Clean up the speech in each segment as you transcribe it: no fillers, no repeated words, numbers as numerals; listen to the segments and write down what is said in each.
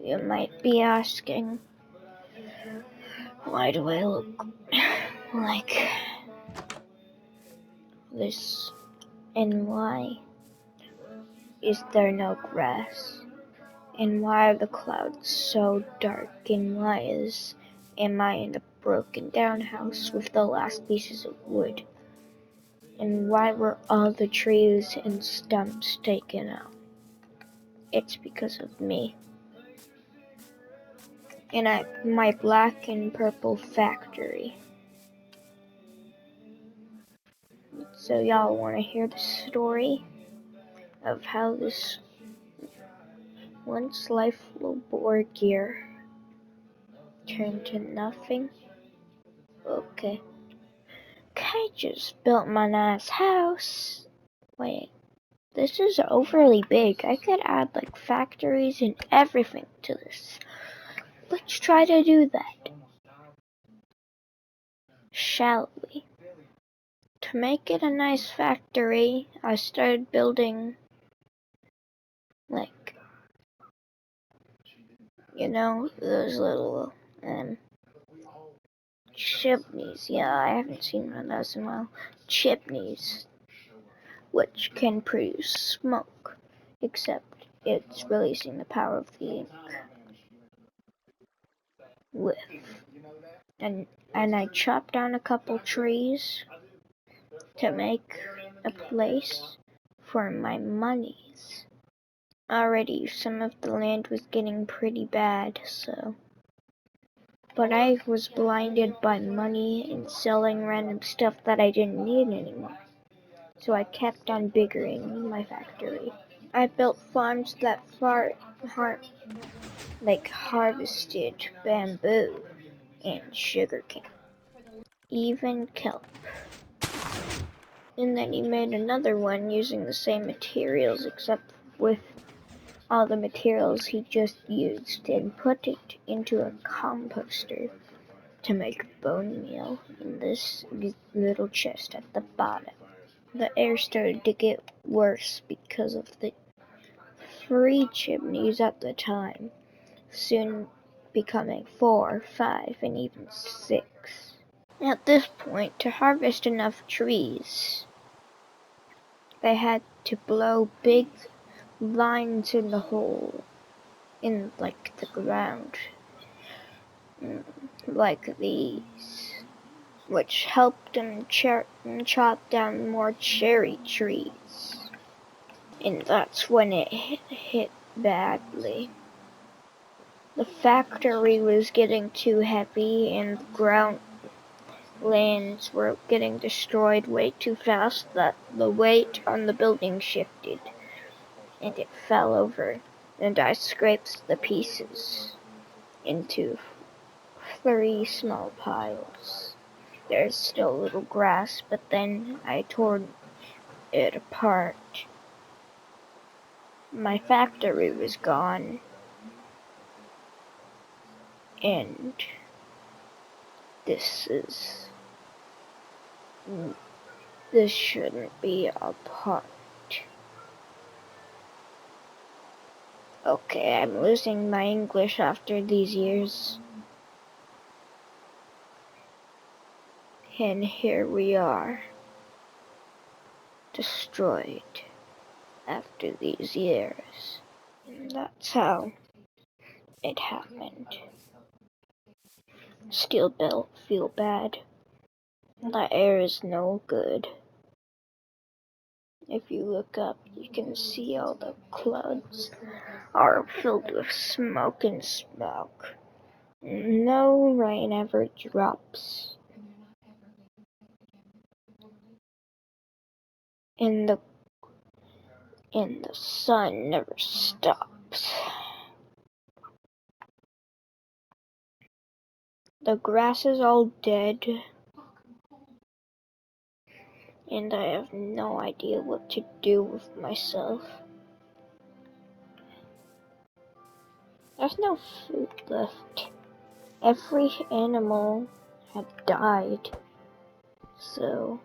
You might be asking, why do I look like this? And why is there no grass? And why are the clouds so dark? And why am I in a broken down house with the last pieces of wood? And why were all the trees and stumps taken out? It's because of me. And my black and purple factory. So y'all want to hear the story of how this once lifeless board gear turned to nothing? Okay. I just built my nice house. Wait, this is overly big. I could add like factories and everything to this. Let's try to do that. Shall we? To make it a nice factory, I started building like, those little chimneys. Yeah, I haven't seen one of those in a while. Chimneys, which can produce smoke, except it's releasing the power of the ink with. And I chopped down a couple trees to make a place for my monies. Already, some of the land was getting pretty bad, but I was blinded by money and selling random stuff that I didn't need anymore. So I kept on biggering my factory. I built farms that harvested bamboo and sugarcane, even kelp. And then he made another one using the same materials, except with all the materials he just used, and put it into a composter to make bone meal in this little chest at the bottom. The air started to get worse because of the 3 chimneys at the time, soon becoming 4, 5, and even 6. At this point, to harvest enough trees, they had to blow big lines in the hole, in like the ground, like these, which helped them chop down more cherry trees. And that's when it hit badly. The factory was getting too heavy and the ground lands were getting destroyed way too fast that the weight on the building shifted and it fell over, and I scraped the pieces into 3 small piles. There's still a little grass, but then I tore it apart. My factory was gone, and this shouldn't be a part. Okay, I'm losing my English after these years. And here we are, destroyed after these years. And that's how it happened. Still feel bad. The air is no good. If you look up, you can see all the clouds are filled with smoke and smoke. No rain ever drops. And the sun never stops. The grass is all dead. And I have no idea what to do with myself. There's no food left. Every animal had died. So,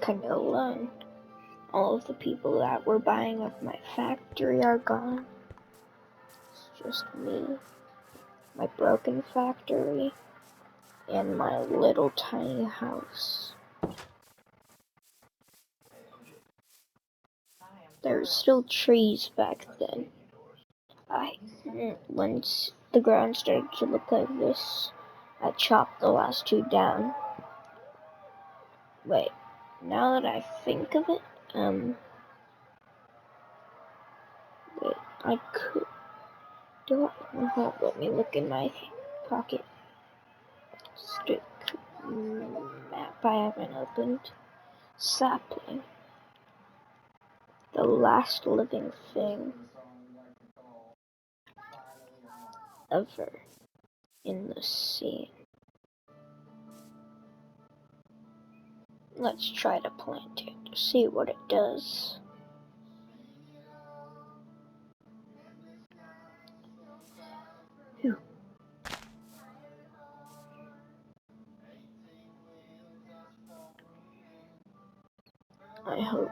kinda alone. All of the people that were buying up my factory are gone. It's just me, my broken factory, and my little tiny house. There were still trees back then. Once the ground started to look like this, I chopped the last two down. Wait, now that I think of it, wait, I could, do I, let me look in my pocket. Stick map I haven't opened. Sapling. The last living thing ever in the sea. Let's try to plant it to see what it does. Phew. I hope.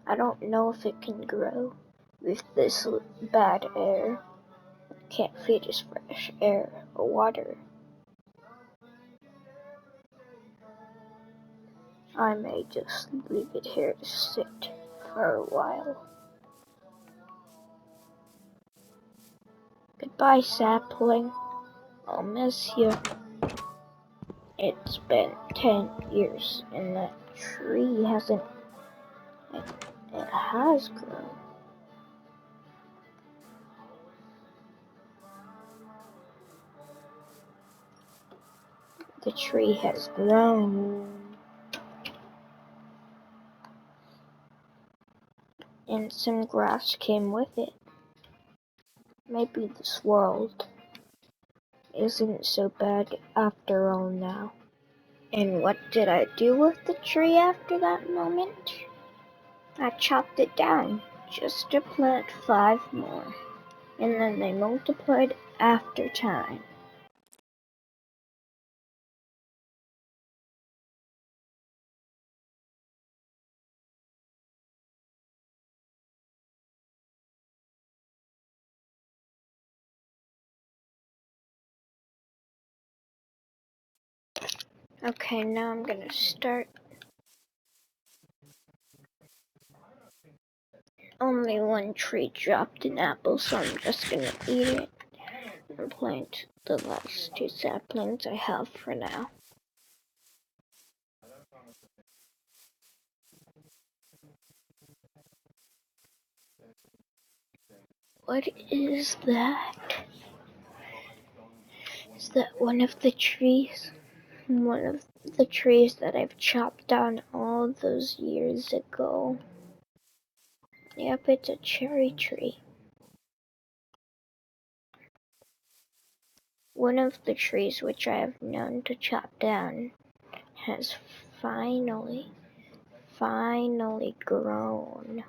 I don't know if it can grow with this bad air. Can't feed us fresh air or water. I may just leave it here to sit for a while. Goodbye, sapling. I'll miss you. It's been 10 years and that tree hasn't. It has grown. The tree has grown. And some grass came with it. Maybe this world isn't so bad after all now. And what did I do with the tree after that moment? I chopped it down just to plant 5 more. And then they multiplied after time. Okay, now I'm gonna start. Only one tree dropped an apple, so I'm just gonna eat it and plant the last 2 saplings I have for now. What is that? Is that one of the trees? One of the trees that I've chopped down all those years ago. Yep, it's a cherry tree. One of the trees which I have known to chop down has finally grown.